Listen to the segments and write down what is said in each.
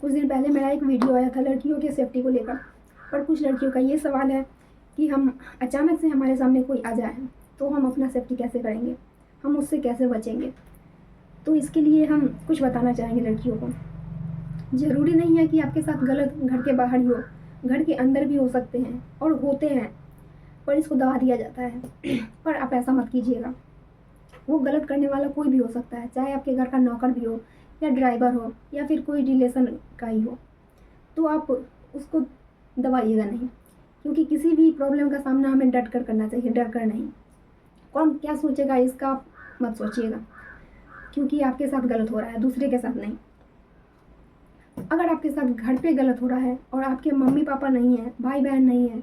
कुछ दिन पहले मेरा एक वीडियो आया था लड़कियों के सेफ्टी को लेकर, और कुछ लड़कियों का ये सवाल है कि हम अचानक से हमारे सामने कोई आ जाए तो हम अपना सेफ्टी कैसे करेंगे, हम उससे कैसे बचेंगे। तो इसके लिए हम कुछ बताना चाहेंगे लड़कियों को। ज़रूरी नहीं है कि आपके साथ गलत घर के बाहर ही हो, घर के अंदर भी हो सकते हैं और होते हैं, पर इसको दबा दिया जाता है। पर आप ऐसा मत कीजिएगा। वो गलत करने वाला कोई भी हो सकता है, चाहे आपके घर का नौकर भी हो या ड्राइवर हो या फिर कोई रिलेशन का ही हो। तो आप उसको दबाइएगा नहीं, क्योंकि किसी भी प्रॉब्लम का सामना हमें डट कर करना चाहिए, डर कर नहीं। कौन क्या सोचेगा इसका आप मत सोचिएगा, क्योंकि आपके साथ गलत हो रहा है, दूसरे के साथ नहीं। अगर आपके साथ घर पे गलत हो रहा है और आपके मम्मी पापा नहीं है, भाई बहन नहीं है,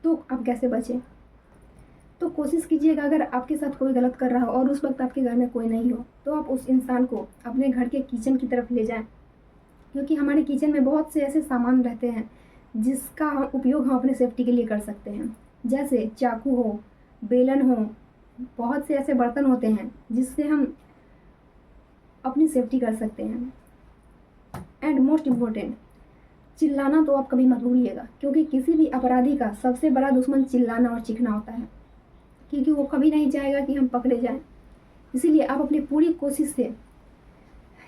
तो आप कैसे बचें। तो कोशिश कीजिएगा, अगर आपके साथ कोई गलत कर रहा हो और उस वक्त आपके घर में कोई नहीं हो, तो आप उस इंसान को अपने घर के किचन की तरफ ले जाएं, क्योंकि हमारे किचन में बहुत से ऐसे सामान रहते हैं जिसका उपयोग हम अपने सेफ्टी के लिए कर सकते हैं। जैसे चाकू हो, बेलन हो, बहुत से ऐसे बर्तन होते हैं जिससे हम अपनी सेफ्टी कर सकते हैं। एंड मोस्ट इम्पोर्टेंट, चिल्लाना तो आप कभी मत भूलिएगा, क्योंकि किसी भी अपराधी का सबसे बड़ा दुश्मन चिल्लाना और चीखना होता है, क्योंकि वो कभी नहीं चाहेगा कि हम पकड़े जाएं। इसीलिए आप अपनी पूरी कोशिश से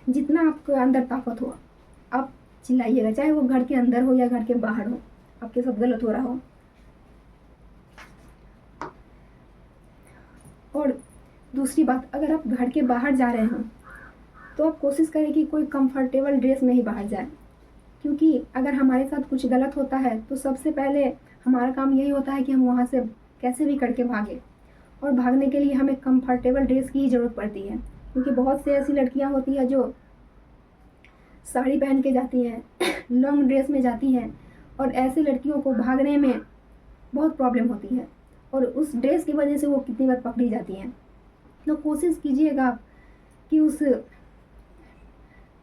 जितना आपके अंदर ताकत हो आप चिल्लाइएगा, चाहे वो घर के अंदर हो या घर के बाहर हो, आपके साथ गलत हो रहा हो। और दूसरी बात, अगर आप घर के बाहर जा रहे हो तो आप कोशिश करें कि कोई कंफर्टेबल ड्रेस में ही बाहर जाए, क्योंकि अगर हमारे साथ कुछ गलत होता है तो सबसे पहले हमारा काम यही होता है कि हम वहाँ से कैसे भी करके भागें। और भागने के लिए हमें कंफर्टेबल ड्रेस की ही ज़रूरत पड़ती है, क्योंकि बहुत से ऐसी लड़कियाँ होती हैं जो साड़ी पहन के जाती हैं, लॉन्ग ड्रेस में जाती हैं, और ऐसी लड़कियों को भागने में बहुत प्रॉब्लम होती है और उस ड्रेस की वजह से वो कितनी बार पकड़ी जाती हैं। तो कोशिश कीजिएगा आप कि उस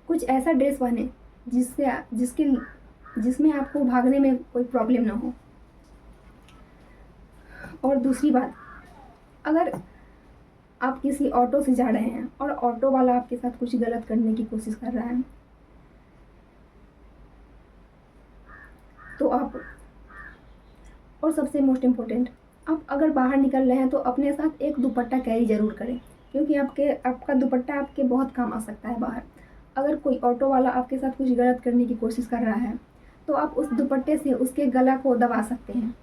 कुछ ऐसा ड्रेस पहने जिसमें आपको भागने में कोई प्रॉब्लम ना हो। और दूसरी बात, अगर आप किसी ऑटो से जा रहे हैं और ऑटो वाला आपके साथ कुछ गलत करने की कोशिश कर रहा है, तो आप, और सबसे मोस्ट इम्पोर्टेंट, आप अगर बाहर निकल रहे हैं तो अपने साथ एक दुपट्टा कैरी ज़रूर करें, क्योंकि आपका दुपट्टा आपके बहुत काम आ सकता है बाहर। अगर कोई ऑटो वाला आपके साथ कुछ गलत करने की कोशिश कर रहा है तो आप उस दुपट्टे से उसके गला को दबा सकते हैं।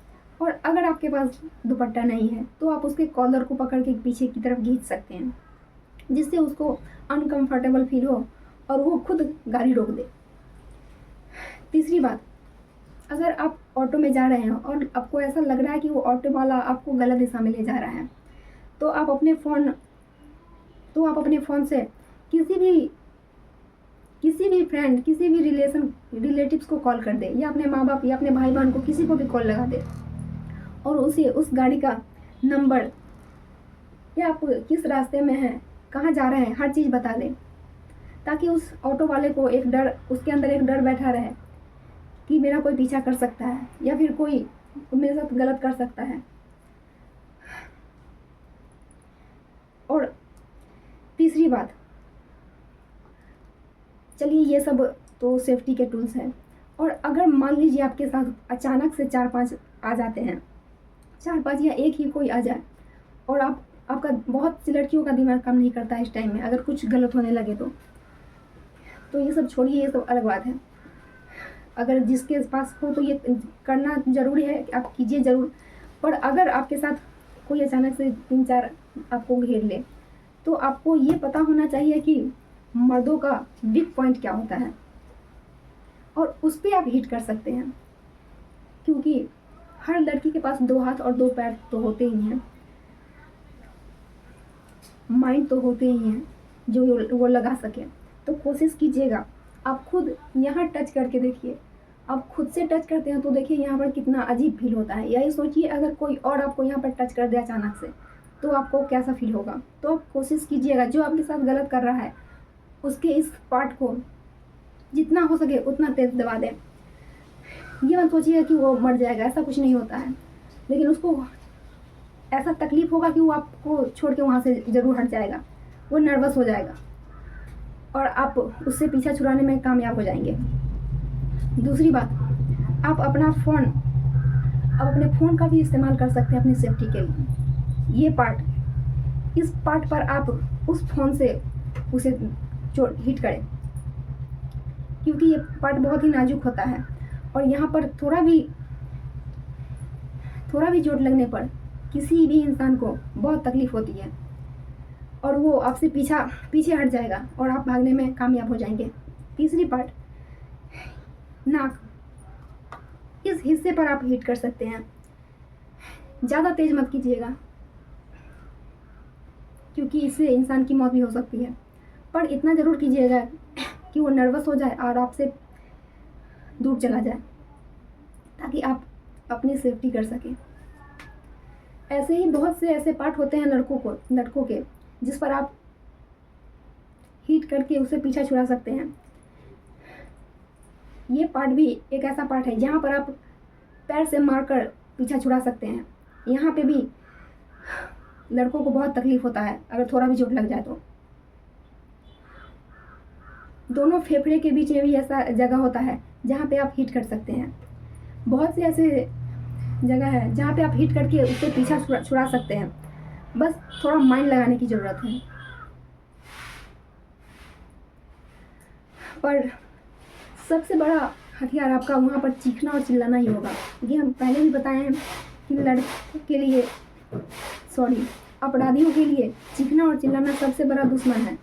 और अगर आपके पास दुपट्टा नहीं है तो आप उसके कॉलर को पकड़ के पीछे की तरफ खींच सकते हैं, जिससे उसको अनकंफर्टेबल फील हो और वो खुद गाड़ी रोक दे। तीसरी बात, अगर आप ऑटो में जा रहे हैं और आपको ऐसा लग रहा है कि वो ऑटो वाला आपको गलत दिशा में ले जा रहा है, तो आप अपने फ़ोन से किसी भी फ्रेंड, किसी भी रिलेटिव्स को कॉल कर दे, या अपने माँ बाप या अपने भाई बहन को किसी को भी कॉल लगा दे और उसे उस गाड़ी का नंबर या आप किस रास्ते में हैं, कहाँ जा रहे हैं, हर चीज़ बता दें, ताकि उस ऑटो वाले को उसके अंदर एक डर बैठा रहे कि मेरा कोई पीछा कर सकता है या फिर कोई मेरे साथ गलत कर सकता है। और तीसरी बात, चलिए ये सब तो सेफ्टी के टूल्स हैं, और अगर मान लीजिए आपके साथ अचानक से 4-5 आ जाते हैं, 4-5 या एक ही कोई आ जाए, और आपका, बहुत सी लड़कियों का दिमाग काम नहीं करता इस टाइम में, अगर कुछ गलत होने लगे तो ये सब छोड़िए, ये सब अलग बात है। अगर जिसके पास हो तो ये करना ज़रूरी है कि आप कीजिए ज़रूर। पर अगर आपके साथ कोई अचानक से 3-4 आपको घेर ले, तो आपको ये पता होना चाहिए कि मर्दों का वीक पॉइंट क्या होता है, और उस पर आप हिट कर सकते हैं, क्योंकि हर लड़की के पास 2 हाथ और 2 पैर तो होते ही हैं, माइंड तो होते ही हैं जो वो लगा सके। तो कोशिश कीजिएगा, आप खुद यहाँ टच करके देखिए, आप खुद से टच करते हैं तो देखिए यहाँ पर कितना अजीब फील होता है। यही सोचिए अगर कोई और आपको यहाँ पर टच कर दे अचानक से, तो आपको कैसा फील होगा। तो आप कोशिश कीजिएगा, जो आपके साथ गलत कर रहा है उसके इस पार्ट को जितना हो सके उतना तेज दबा दें। ये मत सोचिए कि वो मर जाएगा, ऐसा कुछ नहीं होता है, लेकिन उसको ऐसा तकलीफ होगा कि वो आपको छोड़ के वहाँ से ज़रूर हट जाएगा, वो नर्वस हो जाएगा। और आप उससे पीछा छुड़ाने में कामयाब हो जाएंगे। दूसरी बात, आप अपने फ़ोन का भी इस्तेमाल कर सकते हैं अपनी सेफ्टी के लिए। इस पार्ट पर आप उस फ़ोन से उसे हिट करें, क्योंकि ये पार्ट बहुत ही नाजुक होता है और यहाँ पर थोड़ा भी चोट लगने पर किसी भी इंसान को बहुत तकलीफ होती है और वो आपसे पीछे हट जाएगा और आप भागने में कामयाब हो जाएंगे। तीसरी पार्ट, नाक, इस हिस्से पर आप हिट कर सकते हैं। ज़्यादा तेज मत कीजिएगा, क्योंकि इससे इंसान की मौत भी हो सकती है, पर इतना ज़रूर कीजिएगा कि वो नर्वस हो जाए और आपसे दूर चला जाए, ताकि आप अपनी सेफ्टी कर सकें। ऐसे ही बहुत से ऐसे पार्ट होते हैं लड़कों के, जिस पर आप हीट करके उसे पीछा छुड़ा सकते हैं। ये पार्ट भी एक ऐसा पार्ट है जहाँ पर आप पैर से मारकर पीछा छुड़ा सकते हैं। यहाँ पे भी लड़कों को बहुत तकलीफ होता है अगर थोड़ा भी चोट लग जाए तो। दोनों फेफड़े के बीच में भी ऐसा जगह होता है जहाँ पे आप हिट कर सकते हैं। बहुत से ऐसे जगह है जहाँ पे आप हिट करके उससे पीछा छुड़ा सकते हैं, बस थोड़ा माइंड लगाने की ज़रूरत है। पर सबसे बड़ा हथियार आपका वहाँ पर चीखना और चिल्लाना ही होगा। ये हम पहले भी बताए हैं कि अपराधियों के लिए चीखना और चिल्लाना सबसे बड़ा दुश्मन है।